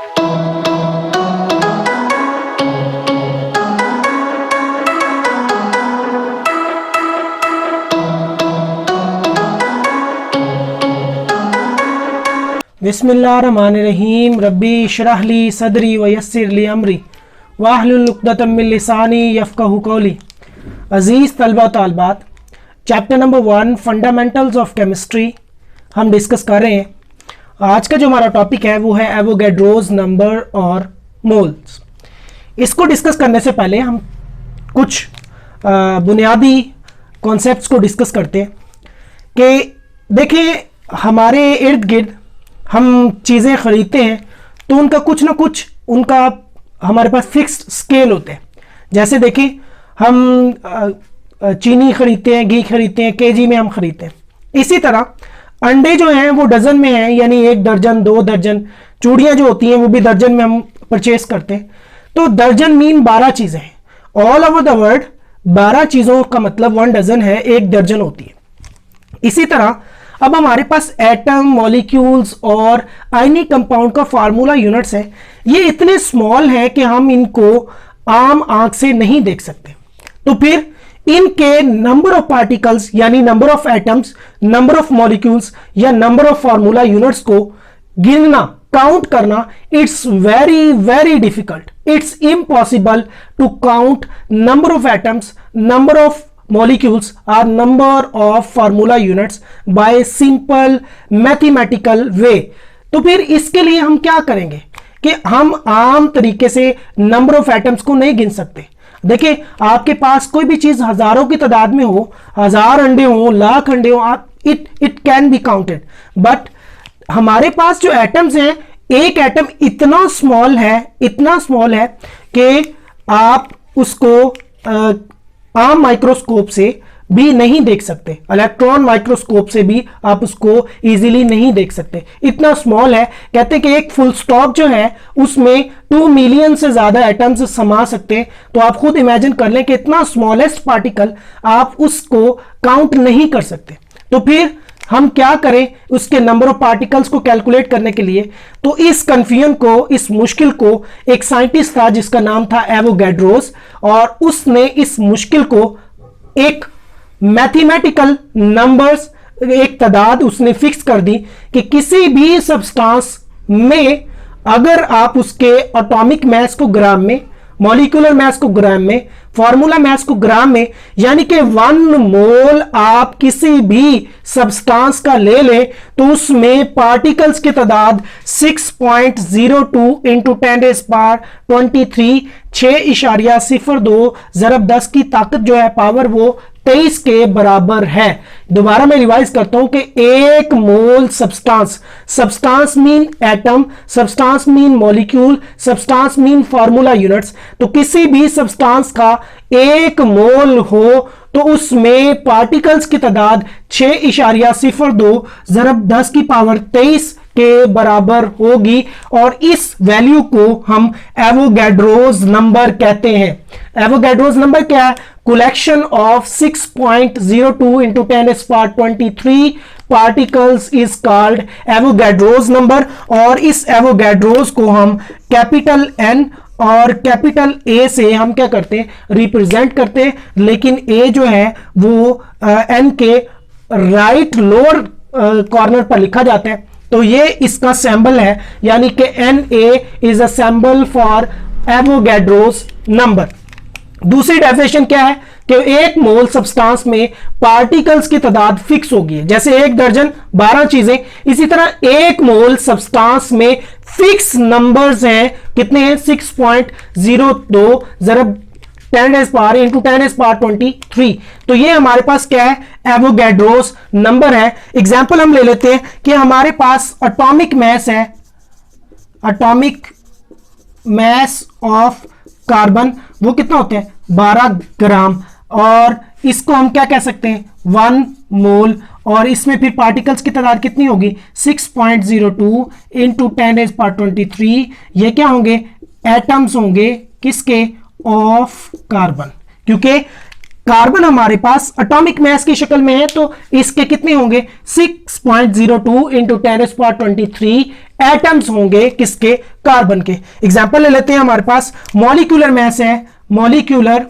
बिस्मिल्लाहिर्रहमानिर्रहीम रब्बी इश्रह ली सदरी व यस्सिर ली अमरी वाहलुल उक़दतम मिन लिसानी यफ़क़हू क़ौली। अज़ीज़ तलबा तालबात, chapter number 1 fundamentals of chemistry हम डिस्कस कर रहे हैं। आज का जो हमारा टॉपिक है वो है एवोगैड्रोस नंबर और मोल्स। इसको डिस्कस करने से पहले हम कुछ बुनियादी कॉन्सेप्ट्स को डिस्कस करते हैं कि देखिए, हमारे इर्द गिर्द हम चीज़ें ख़रीदते हैं तो उनका कुछ ना कुछ हमारे पास फिक्स्ड स्केल होते हैं। जैसे देखिए, हम चीनी ख़रीदते हैं, घी ख़रीदते हैं, केजी में हम ख़रीदते हैं। इसी तरह अंडे जो हैं वो डज़न में हैं, यानी 1 दर्जन 2 दर्जन। चूड़ियाँ जो होती हैं वो भी दर्जन में हम परचेस करते हैं। तो दर्जन मीन 12 चीज़ें हैं। ऑल ओवर द वर्ल्ड 12 चीज़ों का मतलब 1 डज़न है, 1 दर्जन होती है। इसी तरह अब हमारे पास एटम, मॉलिक्यूल्स और आयनिक कंपाउंड का फार्मूला यूनिट्स है। ये इतने स्मॉल हैं कि हम इनको आम आंख से नहीं देख सकते। तो फिर इनके नंबर ऑफ पार्टिकल्स यानी number of atoms, number of molecules या नंबर ऑफ फार्मूला यूनिट्स को गिनना, काउंट करना, it's very very difficult. It's impossible to count number of atoms, number of molecules are number of formula units by simple mathematical way। तो फिर इसके लिए हम क्या करेंगे कि हम आम तरीके से नंबर ऑफ एटम्स को नहीं गिन सकते। देखिए, आपके पास कोई भी चीज हजारों की तादाद में हो, 1000 अंडे हो, लाख अंडे हो, it can be counted. But हमारे पास जो एटम्स हैं, एक एटम इतना स्मॉल है कि आप उसको आम माइक्रोस्कोप से भी नहीं देख सकते। इलेक्ट्रॉन माइक्रोस्कोप से भी आप उसको इजीली नहीं देख सकते, इतना स्मॉल है। कहते हैं कि एक फुल स्टॉप जो है उसमें 2 मिलियन से ज्यादा एटम्स समा सकते हैं। तो आप खुद इमेजिन कर लें कि इतना स्मॉलेस्ट पार्टिकल आप उसको काउंट नहीं कर सकते। तो फिर हम क्या करें उसके नंबर ऑफ पार्टिकल्स को कैलकुलेट करने के लिए? तो इस कंफ्यूजन को, इस मुश्किल को, एक साइंटिस्ट था जिसका नाम था एवोगैड्रोस, और उसने इस मुश्किल को एक मैथमेटिकल नंबर्स, एक तादाद उसने फिक्स कर दी कि किसी भी सब्सटेंस में अगर आप उसके एटॉमिक मास को ग्राम में, मॉलिक्यूलर मास को ग्राम में, फॉर्मूला मास को ग्राम में, यानी कि 1 मोल आप किसी भी सब्सटेंस का ले लें तो उसमें पार्टिकल्स की तादाद 6.02 इंटू 10⁻23 6.02 ज़रब 10 की ताकत जो है पावर वो 23 के बराबर है। दोबारा मैं रिवाइज करता हूं कि 1 mole substance mean atom, substance mean molecule, substance mean formula units. तो किसी भी सब्सटेंस का 1 मोल हो तो उसमें पार्टिकल्स की तादाद 6.02 ज़रब 10 की पावर 23 के बराबर होगी, और इस वैल्यू को हम एवोगैड्रोस नंबर कहते हैं। एवोगैड्रोस नंबर क्या है? Collection of 6.02 into 10⁻23 particles is called Avogadro's number. और इस एवोगैड्रोस को हम कैपिटल N और कैपिटल A से हम क्या करते हैं? रिप्रेजेंट करते हैं। लेकिन A जो है वो N के राइट लोअर कॉर्नर पर लिखा जाता है। तो ये इसका सिंबल है, यानी कि Na is a symbol for Avogadro's number. दूसरी डेफिनेशन क्या है कि 1 मोल सब्सटेंस में पार्टिकल्स की तादाद फिक्स होगी। जैसे 1 दर्जन 12 चीजें, इसी तरह 1 मोल सब्सटेंस में फिक्स नंबर्स हैं। कितने हैं? 6.02 ज़रब 10⁻³ इंटू 10⁻23। तो ये हमारे पास क्या है? एवोगैड्रोस नंबर है। एग्जाम्पल हम ले लेते हैं कि हमारे पास एटॉमिक मास है, एटॉमिक मास ऑफ कार्बन, वो कितना होते हैं? 12 ग्राम। और इसको हम क्या कह सकते हैं? 1 मोल। और इसमें फिर पार्टिकल्स की तादाद कितनी होगी? 6.02 इंटू 10⁻23। ये क्या होंगे? एटम्स होंगे किसके? Of carbon. क्योंकि कार्बन हमारे पास एटॉमिक मास की शक्ल में है तो इसके कितने होंगे? 6.02 इंटू 10⁻23 एटम्स होंगे किसके, कार्बन के। एग्जांपल ले लेते हैं, हमारे पास मॉलिक्यूलर मास है, मॉलिक्यूलर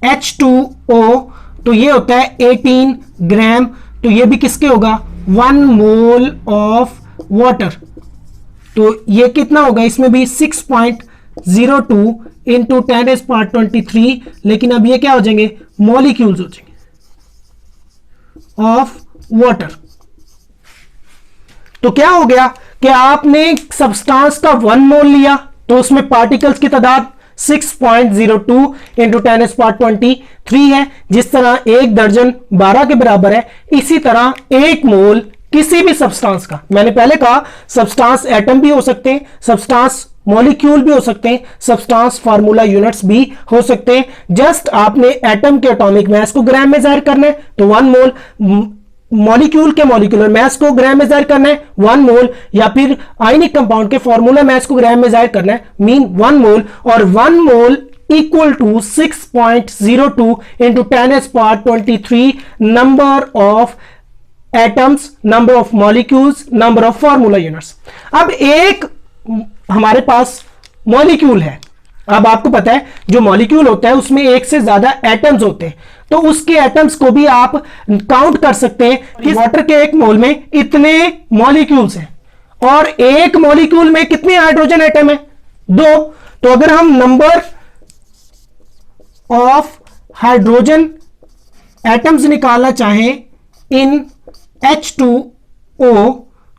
H2O, तो ये होता है 18 ग्राम, तो ये भी किसके होगा, 1 मोल ऑफ वाटर, तो ये कितना होगा, इसमें भी 6.02 इंटू 10⁻23, लेकिन अब ये क्या हो जाएंगे, मॉलिक्यूल्स हो जाएंगे ऑफ वाटर। तो क्या हो गया कि आपने सब्सटेंस का 1 मोल लिया, तो उसमें पार्टिकल्स की तादाद 6.02 इंटू 10⁻23 है। जिस तरह 1 दर्जन 12 के बराबर है, इसी तरह 1 मोल किसी भी सब्सटेंस का, मैंने पहले कहा सब्सटेंस एटम भी हो सकते हैं, सब्सटेंस मॉलिक्यूल भी हो सकते हैं, सब्सटेंस फार्मूला यूनिट्स भी हो सकते हैं। जस्ट आपने एटम के एटॉमिक मास को ग्राम में जाहिर करना है, तो 1 मोल, मॉलिक्यूल के मॉलिक्यूलर मास को ग्राम में जाहिर करना है 1 मोल, या फिर आयनिक कंपाउंड के फार्मूला मास को ग्राम में जाहिर करना है, मीन 1 मोल, और 1 mole equal to 6.02 into 10⁻23 number of atoms, number of molecules, number of formula units. अब एक हमारे पास मॉलिक्यूल है, अब आपको पता है जो मॉलिक्यूल होता है उसमें एक से ज्यादा एटम्स होते हैं, तो उसके एटम्स को भी आप काउंट कर सकते हैं कि वाटर के 1 मोल में इतने मॉलिक्यूल्स हैं, और एक मॉलिक्यूल में कितने हाइड्रोजन एटम है, 2। तो अगर हम नंबर ऑफ हाइड्रोजन एटम्स निकालना चाहें इन H2O,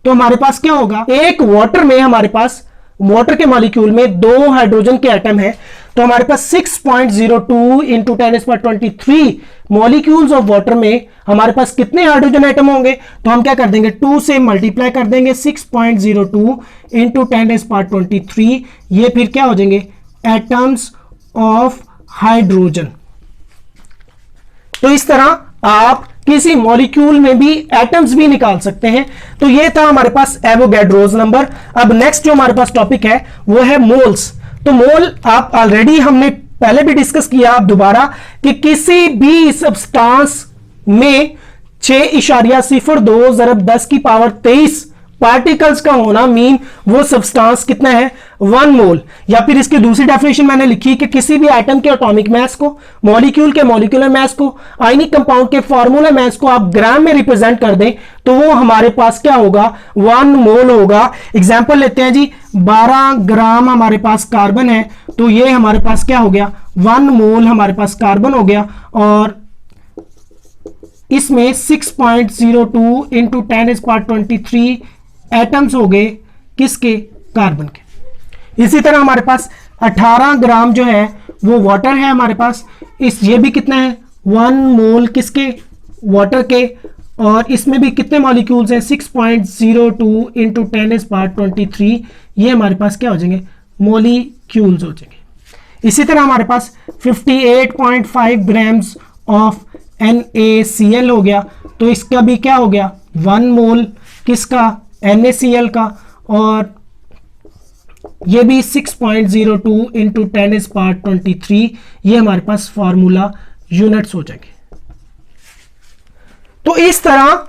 तो हमारे पास क्या होगा, एक वाटर में हमारे पास, वाटर के मॉलिक्यूल में 2 हाइड्रोजन के एटम है, तो हमारे पास 6.02 इंटू 10⁻23 मॉलिक्यूल्स ऑफ वाटर में हमारे पास कितने हाइड्रोजन एटम होंगे, तो हम क्या कर देंगे, 2 से मल्टीप्लाई कर देंगे, 6.02 इंटू 10⁻23, ये फिर क्या हो जाएंगे, एटम्स ऑफ हाइड्रोजन। तो इस तरह आप किसी मॉलिक्यूल में भी एटम्स भी निकाल सकते हैं। तो ये था हमारे पास एवोगैड्रोस नंबर। अब नेक्स्ट जो हमारे पास टॉपिक है वो है मोल्स। तो मोल आप ऑलरेडी हमने पहले भी डिस्कस किया, आप दोबारा, कि किसी भी सब्सटेंस में 6.02 × 10⁻23 पार्टिकल्स का होना मीन वो सब्सटेंस कितना है, 1 मोल। या फिर इसकी दूसरी डेफिनेशन मैंने लिखी कि किसी भी एटम के एटॉमिक मास को, मॉलिक्यूल के मॉलिक्यूलर मास को, आयनिक कंपाउंड के फार्मूला मास को आप ग्राम में रिप्रेजेंट कर दें तो वो हमारे पास क्या होगा, 1 मोल होगा। एग्जांपल लेते हैं जी, 12 ग्राम हमारे पास कार्बन है, तो ये हमारे पास क्या हो गया, 1 मोल हमारे पास कार्बन हो गया, और इसमें 6.02 इंटू 10⁻23 एटम्स हो गए किसके, कार्बन के। इसी तरह हमारे पास 18 ग्राम जो है वो वाटर है हमारे पास, ये भी कितना है, 1 मोल किसके, वाटर के, और इसमें भी कितने मॉलिक्यूल्स हैं, 6.02 इंटू 10⁻23, ये हमारे पास क्या हो जाएंगे, मॉलिक्यूल्स हो जाएंगे। इसी तरह हमारे पास 58.5 ग्राम्स ऑफ NaCl हो गया, तो इसका भी क्या हो गया, 1 मोल किसका, NaCl का, और ये भी 6.02 इंटू 10⁻23, ये हमारे पास फार्मूला यूनिट्स हो जाएंगे। तो इस तरह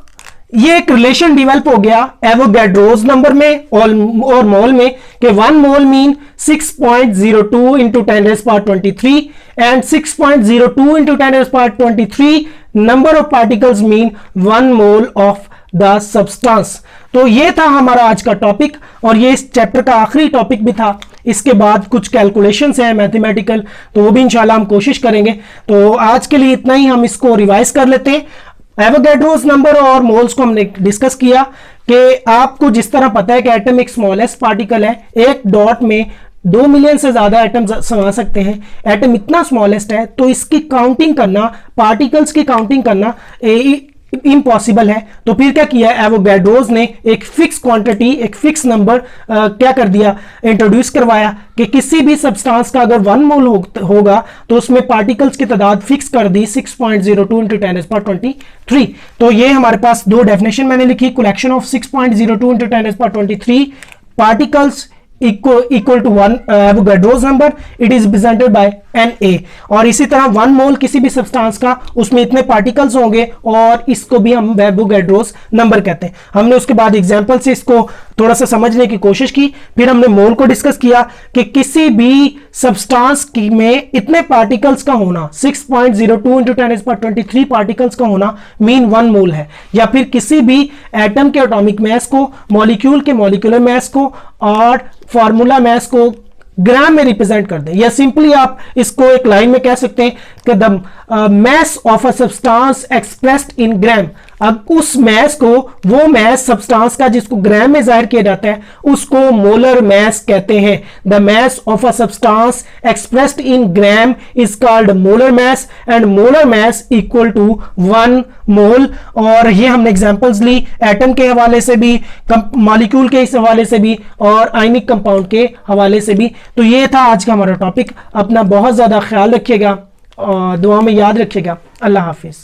ये एक रिलेशन डेवलप हो गया एवोगैड्रोस नंबर में और मोल में, कि 1 mole mean 6.02 into 10⁻23 and 6.02 into 10⁻23 number of particles mean 1 mole of the substance. तो ये था हमारा आज का टॉपिक, और ये इस चैप्टर का आखिरी टॉपिक भी था। इसके बाद कुछ कैलकुलेशंस हैं मैथमेटिकल, तो वो भी इंशाल्लाह हम कोशिश करेंगे। तो आज के लिए इतना ही, हम इसको रिवाइज कर लेते हैं। एवोगैड्रोस नंबर और मोल्स को हमने डिस्कस किया कि आपको जिस तरह पता है कि एटम एक स्मॉलेस्ट पार्टिकल है, एक डॉट में 2 मिलियन से ज्यादा एटम समा सकते हैं, एटम इतना स्मॉलेस्ट है, तो इसकी काउंटिंग करना, पार्टिकल्स की काउंटिंग करना इम्पॉसिबल है। तो फिर क्या किया एवोगैड्रोस ने, एक फिक्स क्वांटिटी, एक फिक्स नंबर क्या कर दिया, इंट्रोड्यूस करवाया कि किसी भी सब्सटेंस का अगर 1 मोल होगा तो उसमें पार्टिकल्स की तादाद फिक्स कर दी 6.02 इंटू 10⁻23। तो ये हमारे पास 2 डेफिनेशन मैंने लिखी, collection of 6.02 into 10⁻23 particles equal to 1 Avogadro's number, it is represented by Na। और इसी तरह 1 मोल किसी भी सब्सटेंस का, उसमें इतने पार्टिकल्स होंगे और इसको भी हम एवोगाड्रोस नंबर कहते हैं। हमने उसके बाद एग्जांपल से इसको थोड़ा सा समझने की कोशिश की, फिर हमने मोल को डिस्कस किया कि किसी भी सब्सटेंस में इतने पार्टिकल्स का होना 6.02 × 10⁻23 पार्टिकल्स का होना मीन 1 मोल है। या फिर किसी भी एटम के एटॉमिक मास को, मॉलिक्यूल के मॉलिक्यूलर मास को और फार्मूला मास को ग्राम में रिप्रेजेंट कर दें, या सिंपली आप इसको एक लाइन में कह सकते हैं कि the mass of a substance expressed in gram. अब उस मास को, वो मास सब्सटेंस का जिसको ग्राम में जाहिर किया जाता है, उसको मोलर मास कहते हैं। The mass of a substance expressed in gram is called molar mass and molar mass equal to 1 mole. और ये हमने एग्जांपल्स ली एटम के हवाले से भी, मॉलिक्यूल के इस हवाले से भी और आयनिक कंपाउंड के हवाले से भी। तो ये था आज का हमारा टॉपिक। अपना बहुत ज्यादा ख्याल रखिएगा और दुआ में याद रखिएगा। अल्लाह हाफिज।